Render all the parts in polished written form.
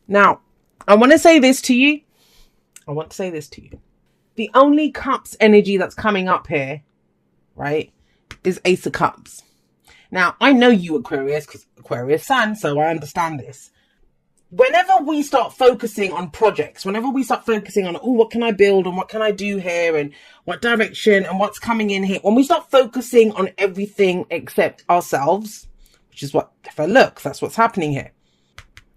Now, I want to say this to you. The only cups energy that's coming up here, right, is Ace of Cups. Now, I know you, Aquarius, because Aquarius sun, so I understand this. Whenever we start focusing on projects, whenever we start focusing on, oh, what can I build and what can I do here and what direction and what's coming in here, when we start focusing on everything except ourselves, which is what, if I look, that's what's happening here.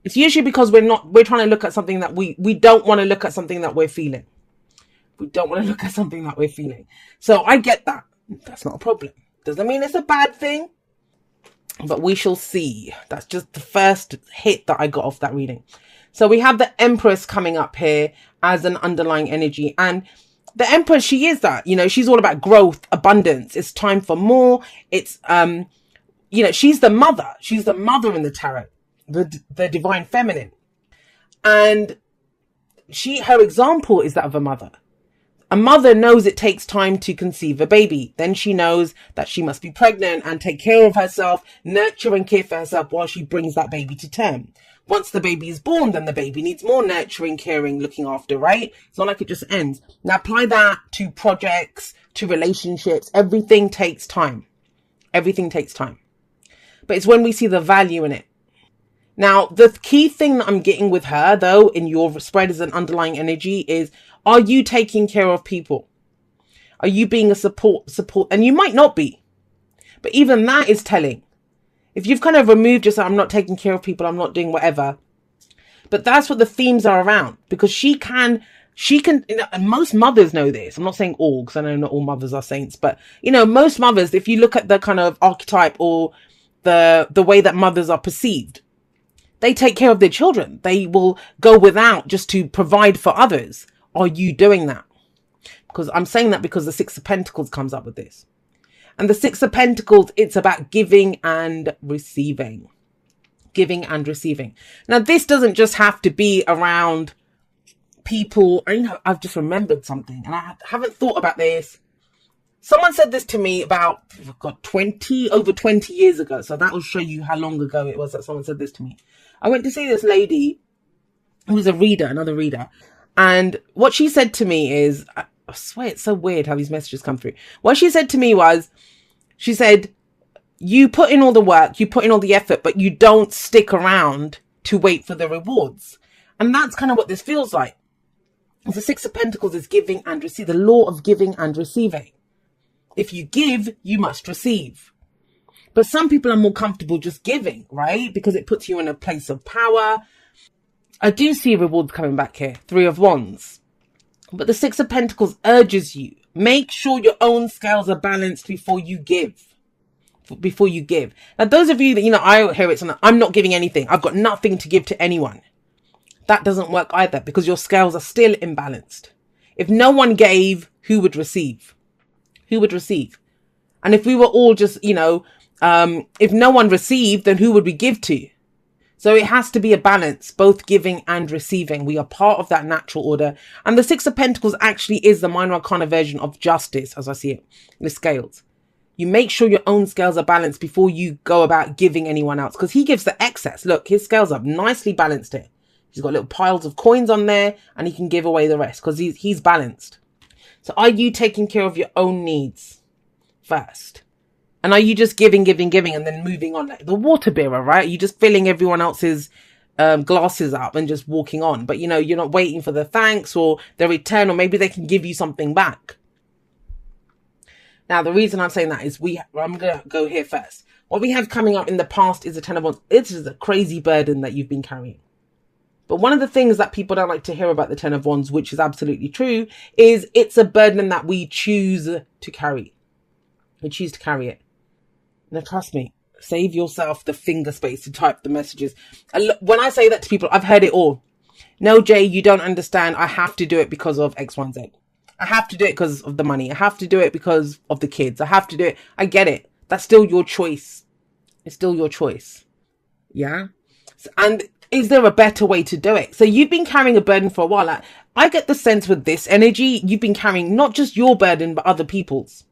It's usually because we're trying to look at something that we don't want to look at something that we're feeling. We don't want to look at something that we're feeling. So I get that. That's not a problem. Doesn't mean it's a bad thing. But we shall see. That's just the first hit that I got off that reading. So we have the Empress coming up here as an underlying energy. And the Empress, she is that, you know, she's all about growth, abundance. It's time for more. It's, you know, she's the mother. She's the mother in the tarot, the divine feminine. And her example is that of a mother. A mother knows it takes time to conceive a baby. Then she knows that she must be pregnant and take care of herself, nurture and care for herself while she brings that baby to term. Once the baby is born, then the baby needs more nurturing, caring, looking after, right? It's not like it just ends. Now apply that to projects, to relationships. Everything takes time. Everything takes time. But it's when we see the value in it. Now, the key thing that I'm getting with her, though, in your spread as an underlying energy is, are you taking care of people? Are you being a support? And you might not be. But even that is telling. If you've kind of removed yourself, I'm not taking care of people, I'm not doing whatever. But that's what the themes are around. Because she can, you know, and most mothers know this. I'm not saying all, because I know not all mothers are saints. But, you know, most mothers, if you look at the kind of archetype or the way that mothers are perceived, they take care of their children. They will go without just to provide for others. Are you doing that? Because I'm saying that because the Six of Pentacles comes up with this. And the Six of Pentacles, it's about giving and receiving. Giving and receiving. Now, this doesn't just have to be around people. You know, I've just remembered something and I haven't thought about this. Someone said this to me about, over 20 years ago. So that will show you how long ago it was that someone said this to me. I went to see this lady who was a reader, another reader. And what she said to me is, I swear it's so weird how these messages come through. What she said to me was, she said, you put in all the work, you put in all the effort, but you don't stick around to wait for the rewards. And that's kind of what this feels like. The Six of Pentacles is giving and receive, the law of giving and receiving. If you give, you must receive. But some people are more comfortable just giving, right? Because it puts you in a place of power. I do see rewards coming back here. Three of Wands. But the Six of Pentacles urges you. Make sure your own scales are balanced before you give. Before you give. Now, those of you that, you know, I hear it, I'm not giving anything. I've got nothing to give to anyone. That doesn't work either because your scales are still imbalanced. If no one gave, who would receive? Who would receive? And if we were all just, you know, if no one received, then who would we give to? So it has to be a balance, both giving and receiving. We are part of that natural order. And the Six of Pentacles actually is the minor arcana version of justice, as I see it, the scales. You make sure your own scales are balanced before you go about giving anyone else. Because he gives the excess. Look, his scales are nicely balanced here. He's got little piles of coins on there and he can give away the rest because he's balanced. So are you taking care of your own needs first? And are you just giving and then moving on? Like the water bearer, right? You're just filling everyone else's glasses up and just walking on. But, you know, you're not waiting for the thanks or the return, or maybe they can give you something back. Now, the reason I'm saying that is I'm going to go here first. What we have coming up in the past is a Ten of Wands. It is a crazy burden that you've been carrying. But one of the things that people don't like to hear about the Ten of Wands, which is absolutely true, is it's a burden that we choose to carry. We choose to carry it. Now, trust me, save yourself the finger space to type the messages. When I say that to people, I've heard it all. No, Jay, you don't understand. I have to do it because of X, Y, and Z. I have to do it because of the money. I have to do it because of the kids. I have to do it. I get it. That's still your choice. It's still your choice. Yeah. And is there a better way to do it? So you've been carrying a burden for a while. Like, I get the sense with this energy, you've been carrying not just your burden, but other people's.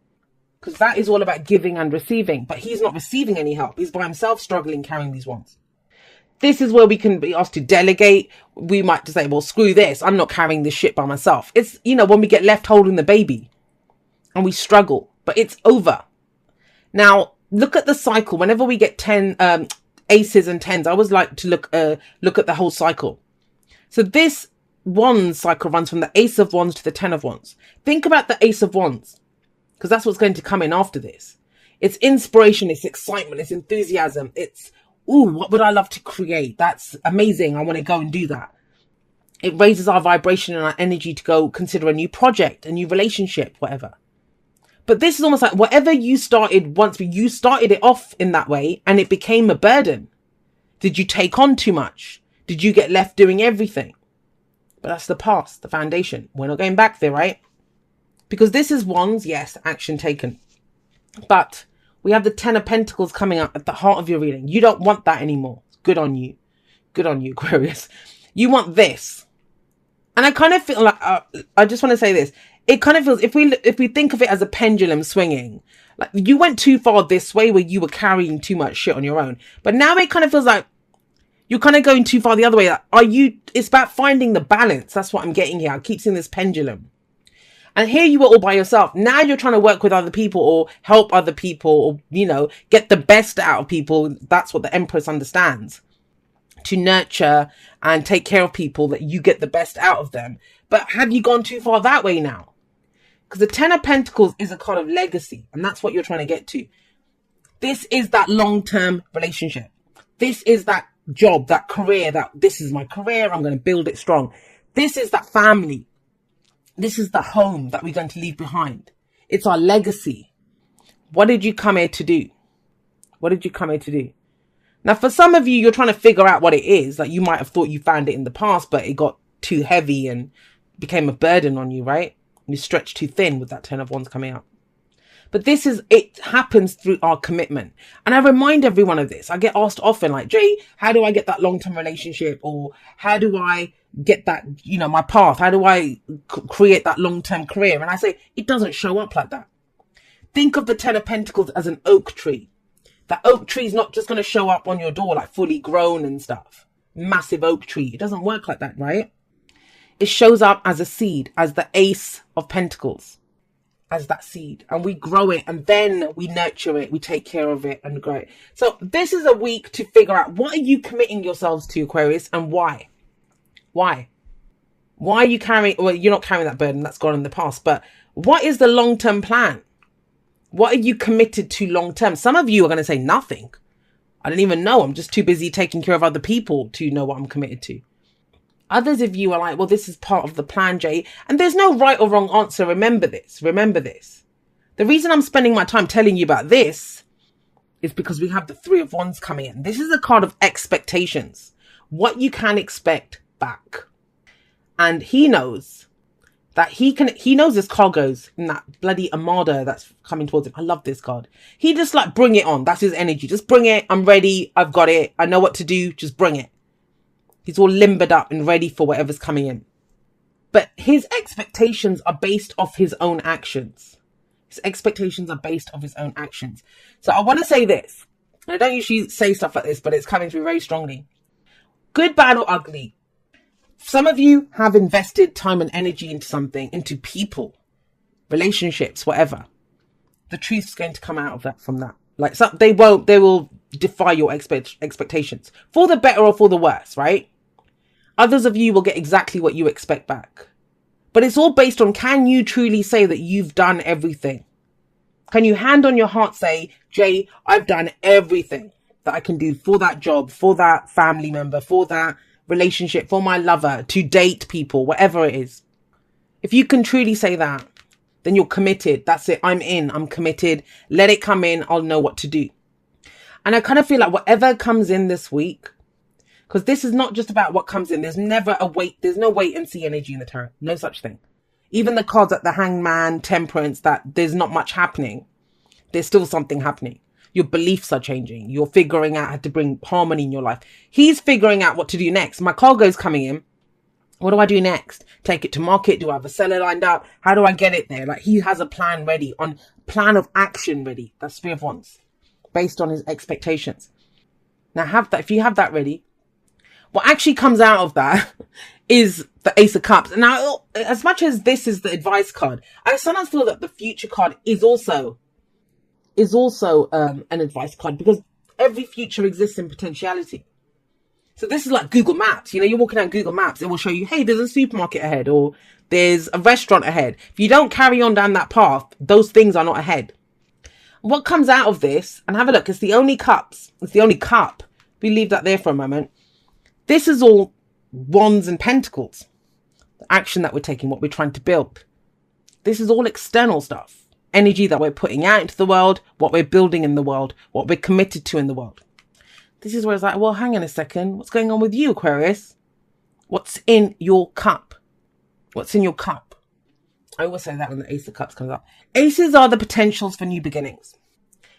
Because that is all about giving and receiving. But he's not receiving any help. He's by himself struggling carrying these ones. This is where we can be asked to delegate. We might just say, well, screw this. I'm not carrying this shit by myself. It's, when we get left holding the baby and we struggle, but it's over. Now, look at the cycle. Whenever we get 10 aces and tens, I always like to look at the whole cycle. So this wands cycle runs from the ace of wands to the 10 of wands. Think about the ace of wands, because that's what's going to come in after this. It's inspiration, it's excitement, it's enthusiasm. It's, ooh, what would I love to create? That's amazing. I want to go and do that. It raises our vibration and our energy to go consider a new project, a new relationship, whatever. But this is almost like whatever you started, once you started it off in that way and it became a burden. Did you take on too much? Did you get left doing everything? But that's the past, the foundation. We're not going back there, right? Because this is wands, yes, action taken. But we have the 10 of Pentacles coming up at the heart of your reading. You don't want that anymore. Good on you. Good on you, Aquarius. You want this. And I kind of feel like, I just want to say this. It kind of feels, if we think of it as a pendulum swinging, like you went too far this way where you were carrying too much shit on your own. But now it kind of feels like you're kind of going too far the other way. Like, it's about finding the balance. That's what I'm getting here. I keep seeing this pendulum. And here you were all by yourself. Now you're trying to work with other people or help other people or, get the best out of people. That's what the Empress understands. To nurture and take care of people, that you get the best out of them. But have you gone too far that way now? Because the 10 of Pentacles is a card of legacy. And that's what you're trying to get to. This is that long-term relationship. This is that job, that career, that this is my career. I'm going to build it strong. This is that family. This is the home that we're going to leave behind. It's our legacy. What did you come here to do? What did you come here to do? Now, for some of you, you're trying to figure out what it is. Like, you might have thought you found it in the past, but it got too heavy and became a burden on you, right? You stretched too thin with that 10 of wands coming out. But it happens through our commitment. And I remind everyone of this. I get asked often, like, Jay, how do I get that long-term relationship? Or how do I get that, my path? How do I create that long-term career? And I say, it doesn't show up like that. Think of the 10 of Pentacles as an oak tree. That oak tree is not just going to show up on your door like fully grown and stuff. Massive oak tree. It doesn't work like that, right? It shows up as a seed, as the ace of Pentacles, as that seed. And we grow it and then we nurture it. We take care of it and grow it. So this is a week to figure out, what are you committing yourselves to, Aquarius, and why? Why are you carrying, well, you're not carrying that burden, that's gone in the past, but what is the long-term plan? What are you committed to long-term? Some of you are going to say nothing. I don't even know. I'm just too busy taking care of other people to know what I'm committed to. Others of you are like, well, this is part of the plan, Jay. And there's no right or wrong answer. Remember this. Remember this. The reason I'm spending my time telling you about this is because we have the 3 of wands coming in. This is a card of expectations. What you can expect back. And he knows that he knows this card goes in that bloody armada that's coming towards him. I love this card. He just like, bring it on. That's his energy. Just bring it. I'm ready. I've got it. I know what to do. Just bring it. He's all limbered up and ready for whatever's coming in. But his expectations are based off his own actions. His expectations are based off his own actions. So I want to say this. And I don't usually say stuff like this, but it's coming through very strongly. Good, bad, or ugly. Some of you have invested time and energy into something, into people, relationships, whatever. The truth's going to come out of that, from that. Like, so they will defy your expectations for the better or for the worse, right? Others of you will get exactly what you expect back. But it's all based on, can you truly say that you've done everything? Can you hand on your heart say, Jay, I've done everything that I can do for that job, for that family member, for that relationship, for my lover, to date people, whatever it is. If you can truly say that, then you're committed. That's it. I'm in. I'm committed. Let it come in. I'll know what to do. And I kind of feel like whatever comes in this week, because this is not just about what comes in. There's never a wait. There's no wait and see energy in the tarot. No such thing. Even the cards at the Hangman, Temperance, that there's not much happening. There's still something happening. Your beliefs are changing. You're figuring out how to bring harmony in your life. He's figuring out what to do next. My cargo's coming in. What do I do next? Take it to market? Do I have a seller lined up? How do I get it there? Like, he has a plan ready, on plan of action ready. That's 3 of wands, based on his expectations. Now have that. If you have that ready, What actually comes out of that is the Ace of Cups. And now, as much as this is the advice card, I sometimes feel that the future card is also an advice card, because every future exists in potentiality. So this is like Google Maps. You know, you're walking down Google Maps, it will show you, hey, there's a supermarket ahead, or there's a restaurant ahead. If you don't carry on down that path, those things are not ahead. What comes out of this, and have a look, it's the only cups. It's the only cup. We leave that there for a moment. This is all wands and pentacles. The action that we're taking, what we're trying to build. This is all external stuff. Energy that we're putting out into the world, what we're building in the world, what we're committed to in the world. This is where it's like, well, hang on a second. What's going on with you, Aquarius? What's in your cup? What's in your cup? I always say that when the Ace of Cups comes up. Aces are the potentials for new beginnings.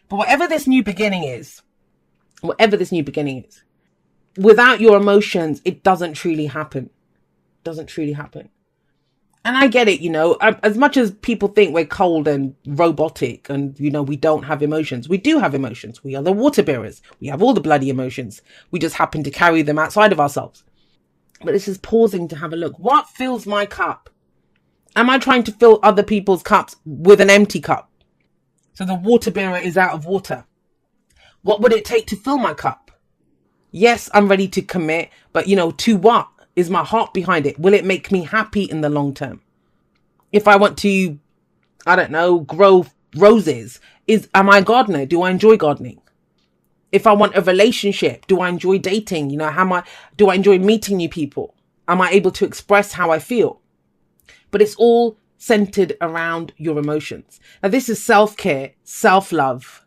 But whatever this new beginning is, without your emotions, it doesn't truly happen. Doesn't truly happen. And I get it, you know, as much as people think we're cold and robotic and, you know, we don't have emotions. We do have emotions. We are the water bearers. We have all the bloody emotions. We just happen to carry them outside of ourselves. But this is pausing to have a look. What fills my cup? Am I trying to fill other people's cups with an empty cup? So the water bearer is out of water. What would it take to fill my cup? Yes, I'm ready to commit, but, you know, to what? Is my heart behind it? Will it make me happy in the long term? If I want to, I don't know, grow roses, am I a gardener? Do I enjoy gardening? If I want a relationship, do I enjoy dating? You know, do I enjoy meeting new people? Am I able to express how I feel? But it's all centered around your emotions. Now, this is self-care, self-love.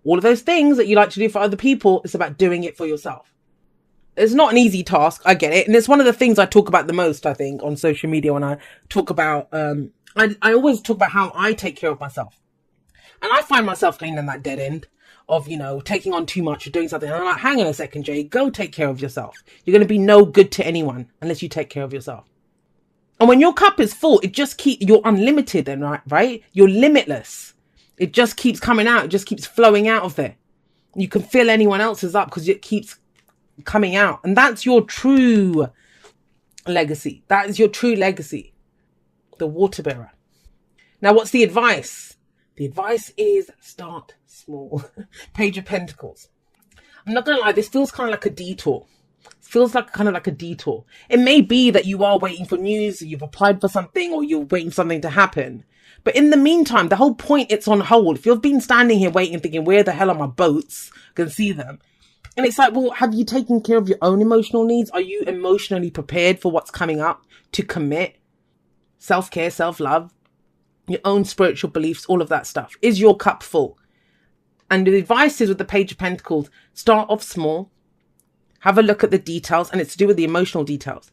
All of those things that you like to do for other people, it's about doing it for yourself. It's not an easy task. I get it. And it's one of the things I talk about the most, I think, on social media when I talk about, I always talk about how I take care of myself. And I find myself going in that dead end of, you know, taking on too much or doing something. And I'm like, hang on a second, Jay, go take care of yourself. You're going to be no good to anyone unless you take care of yourself. And when your cup is full, you're unlimited then, right? You're limitless. It just keeps coming out. It just keeps flowing out of there. You can fill anyone else's up because it keeps coming out. And that's your true legacy. That is your true legacy. The water bearer. Now, what's the advice? The advice is start small. Page of Pentacles. I'm not going to lie, this feels kind of like a detour. It may be that you are waiting for news, you've applied for something, or you're waiting for something to happen. But in the meantime, the whole point, it's on hold. If you've been standing here waiting, thinking, where the hell are my boats? I can see them. And it's like, well, have you taken care of your own emotional needs? Are you emotionally prepared for what's coming up to commit? Self-care, self-love, your own spiritual beliefs, all of that stuff. Is your cup full? And the advice is with the Page of Pentacles, start off small, have a look at the details, and it's to do with the emotional details.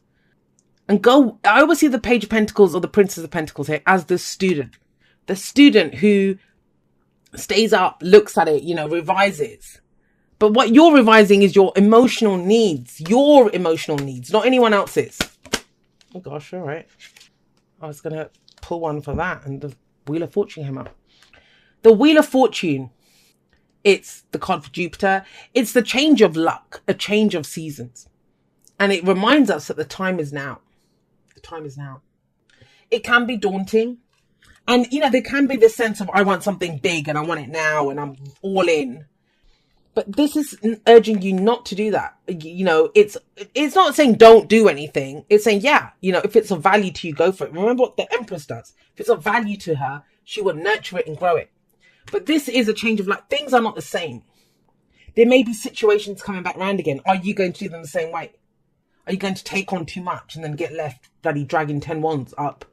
And I always see the Page of Pentacles or the Princess of Pentacles here as the student who stays up, looks at it, you know, revises. But what you're revising is your emotional needs, not anyone else's. Oh gosh, all right. I was going to pull one for that, and the Wheel of Fortune came up. The Wheel of Fortune, it's the card for Jupiter. It's the change of luck, a change of seasons. And it reminds us that the time is now. The time is now. It can be daunting. And, you know, there can be this sense of, I want something big and I want it now and I'm all in. But this is urging you not to do that. You know, it's not saying don't do anything. It's saying, yeah, you know, if it's of value to you, go for it. Remember what the Empress does. If it's of value to her, she will nurture it and grow it. But this is a change of life. Things are not the same. There may be situations coming back round again. Are you going to do them the same way? Are you going to take on too much and then get left bloody dragging 10 wands up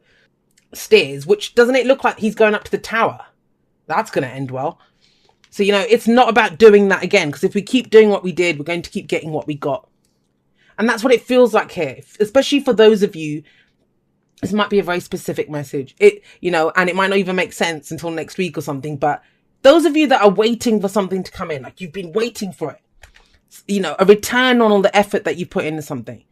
stairs? Which, doesn't it look like he's going up to the tower? That's going to end well. So, you know, it's not about doing that again, because if we keep doing what we did, we're going to keep getting what we got. And that's what it feels like here, especially for those of you. This might be a very specific message, you know, and it might not even make sense until next week or something. But those of you that are waiting for something to come in, like you've been waiting for it, you know, a return on all the effort that you put into something.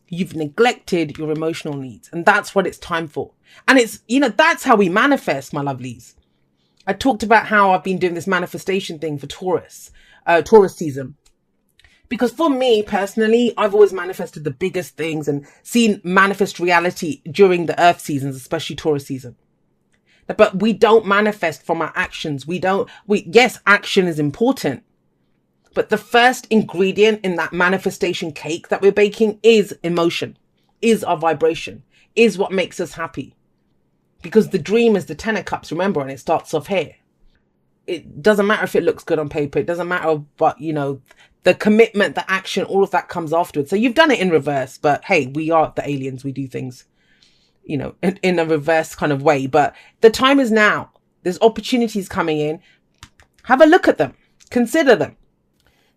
You've neglected your emotional needs, and that's what it's time for. And it's, you know, that's how we manifest, my lovelies. I talked about how I've been doing this manifestation thing for Taurus season. Because for me personally, I've always manifested the biggest things and seen manifest reality during the earth seasons, especially Taurus season. But we don't manifest from our actions. Yes, action is important. But the first ingredient in that manifestation cake that we're baking is emotion, is our vibration, is what makes us happy. Because the dream is the 10 of cups, remember, and it starts off here. It doesn't matter if it looks good on paper. It doesn't matter, but the commitment, the action, all of that comes afterwards. So you've done it in reverse, but hey, we are the aliens. We do things, in a reverse kind of way. But the time is now. There's opportunities coming in. Have a look at them. Consider them.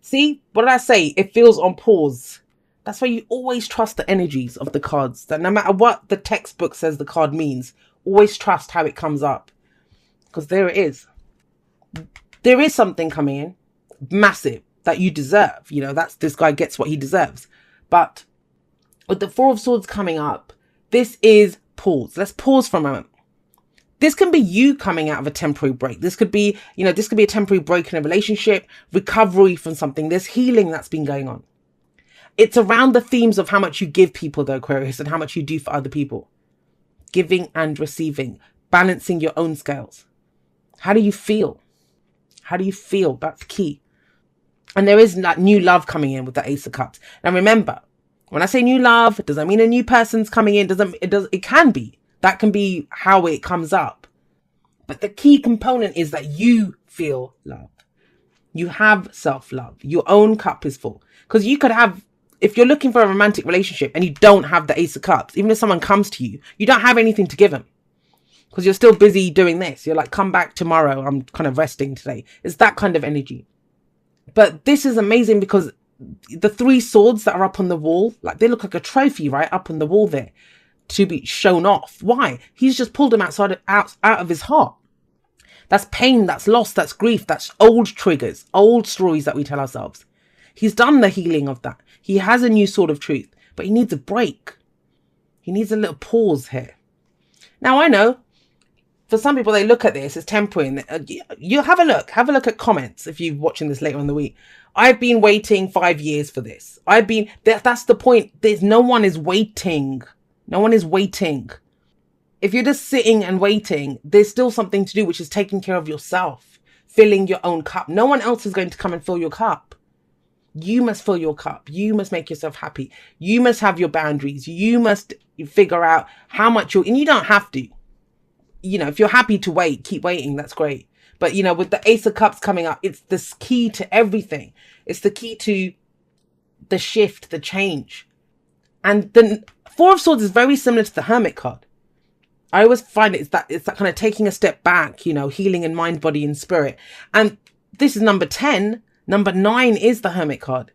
See, what did I say? It feels on pause. That's why you always trust the energies of the cards. That no matter what the textbook says the card means, always trust how it comes up. Because there it is. There is something coming in. Massive. That you deserve. This guy gets what he deserves. But with the Four of Swords coming up, this is pause. Let's pause for a moment. This can be you coming out of a temporary break. This could be, this could be a temporary break in a relationship, recovery from something. There's healing that's been going on. It's around the themes of how much you give people, though, Aquarius, and how much you do for other people. Giving and receiving, balancing your own scales. How do you feel? How do you feel? That's key. And there is that new love coming in with the Ace of Cups. Now remember, when I say new love, it doesn't mean a new person's coming in. It can be. That can be how it comes up. But the key component is that you feel love. You have self-love. Your own cup is full. Because you could have, if you're looking for a romantic relationship and you don't have the Ace of Cups, even if someone comes to you, you don't have anything to give them. Because you're still busy doing this. You're like, come back tomorrow. I'm kind of resting today. It's that kind of energy. But this is amazing because the 3 swords that are up on the wall, like they look like a trophy, right? Up on the wall there to be shown off. Why? He's just pulled them out of his heart. That's pain, that's loss, that's grief, that's old triggers, old stories that we tell ourselves. He's done the healing of that. He has a new sword of truth, but he needs a break. He needs a little pause here. Now I know for some people, they look at this as temporary. You have a look at comments if you're watching this later in the week. I've been waiting 5 years for this. That's the point. No one is waiting. No one is waiting. If you're just sitting and waiting, there's still something to do, which is taking care of yourself, filling your own cup. No one else is going to come and fill your cup. You must fill your cup. You must make yourself happy. You must have your boundaries. You must figure out how much and you don't have to. If you're happy to wait, keep waiting. That's great. But, with the Ace of Cups coming up, it's the key to everything. It's the key to the shift, the change. And the Four of Swords is very similar to the Hermit card. I always find it's that kind of taking a step back, healing in mind, body and spirit. And this is number 10. Number 9 is the Hermit card.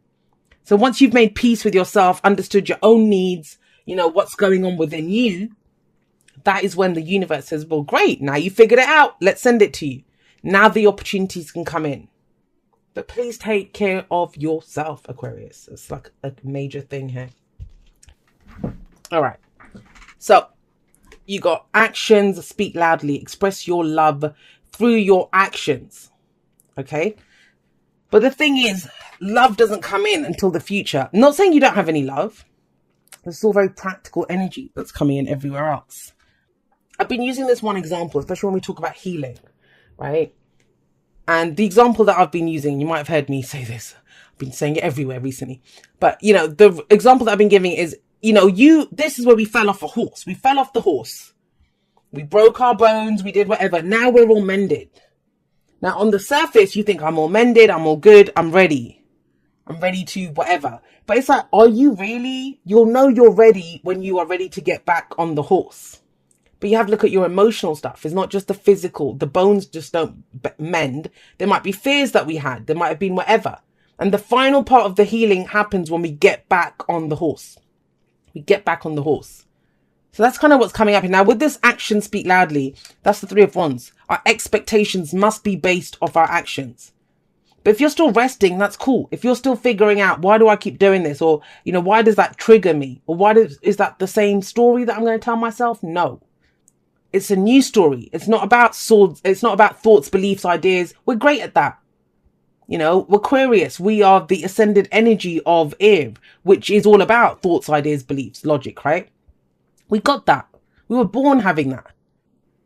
So once you've made peace with yourself, understood your own needs, what's going on within you, that is when the universe says, well, great. Now you figured it out. Let's send it to you. Now the opportunities can come in. But please take care of yourself, Aquarius. It's like a major thing here. All right. So you got actions, speak loudly, express your love through your actions. Okay. But the thing is, love doesn't come in until the future. I'm not saying you don't have any love. There's still very practical energy that's coming in everywhere else. I've been using this one example, especially when we talk about healing, right? And the example that I've been using, you might have heard me say this. I've been saying it everywhere recently. But, the example that I've been giving is, this is where we fell off a horse. We fell off the horse. We broke our bones. We did whatever. Now we're all mended. Now, on the surface, you think I'm all mended. I'm all good. I'm ready. I'm ready to whatever. But it's like, are you really? You'll know you're ready when you are ready to get back on the horse. But you have to look at your emotional stuff. It's not just the physical. The bones just don't mend. There might be fears that we had. There might have been whatever. And the final part of the healing happens when we get back on the horse. We get back on the horse. So that's kind of what's coming up. Now, with this action, speak loudly. That's the 3 of Wands. Our expectations must be based off our actions. But if you're still resting, that's cool. If you're still figuring out, why do I keep doing this? Or, why does that trigger me? Or is that the same story that I'm going to tell myself? No. It's a new story. It's not about swords. It's not about thoughts, beliefs, ideas. We're great at that. You know, Aquarius, we are the ascended energy of air, which is all about thoughts, ideas, beliefs, logic, right? We got that. We were born having that.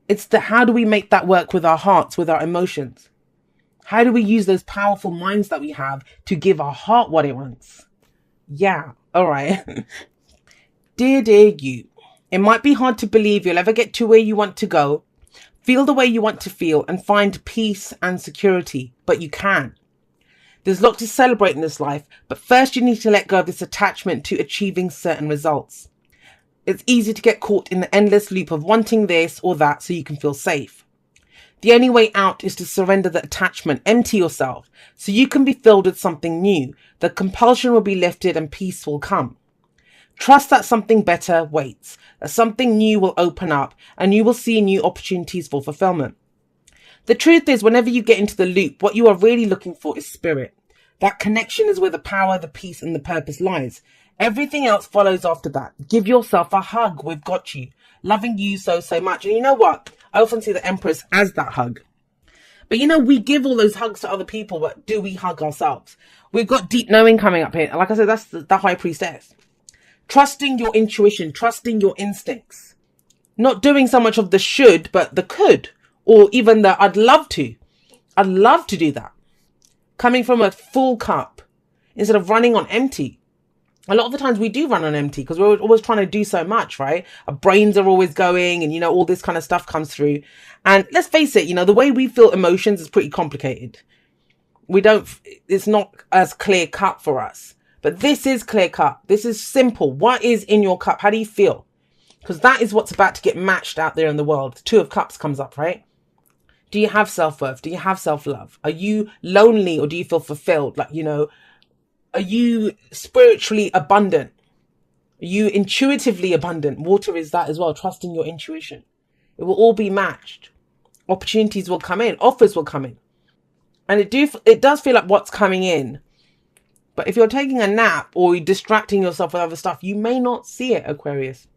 It's the how do we make that work with our hearts, with our emotions? How do we use those powerful minds that we have to give our heart what it wants? Yeah, all right. Dear you, it might be hard to believe you'll ever get to where you want to go, feel the way you want to feel, and find peace and security, but you can. There's lots to celebrate in this life, but first you need to let go of this attachment to achieving certain results. It's easy to get caught in the endless loop of wanting this or that so you can feel safe. The only way out is to surrender the attachment, empty yourself, so you can be filled with something new. The compulsion will be lifted and peace will come. Trust that something better waits, that something new will open up, and you will see new opportunities for fulfillment. The truth is, whenever you get into the loop, what you are really looking for is spirit. That connection is where the power, the peace, and the purpose lies. Everything else follows after that. Give yourself a hug. We've got you. Loving you so much. And you know what? I often see the Empress as that hug. But you know, we give all those hugs to other people, but do we hug ourselves? We've got deep knowing coming up here. Like I said, that's the High Priestess. Trusting your intuition, trusting your instincts. Not doing so much of the should, but the could. Or even the I'd love to. I'd love to do that. Coming from a full cup instead of running on empty. A lot of the times we do run on empty because we're always trying to do so much, right? Our brains are always going and, you know, all this kind of stuff comes through. And let's face it, you know, the way we feel emotions is pretty complicated. It's not as clear cut for us. But this is clear cut. This is simple. What is in your cup? How do you feel? Because that is what's about to get matched out there in the world. The Two of Cups comes up, right? Do you have self-worth? Do you have self-love? Are you lonely or do you feel fulfilled? Like, you know, are you spiritually abundant? Are you intuitively abundant? Water is that as well. Trusting your intuition. It will all be matched. Opportunities will come in. Offers will come in. And it does feel like what's coming in. But if you're taking a nap or you're distracting yourself with other stuff, you may not see it, Aquarius.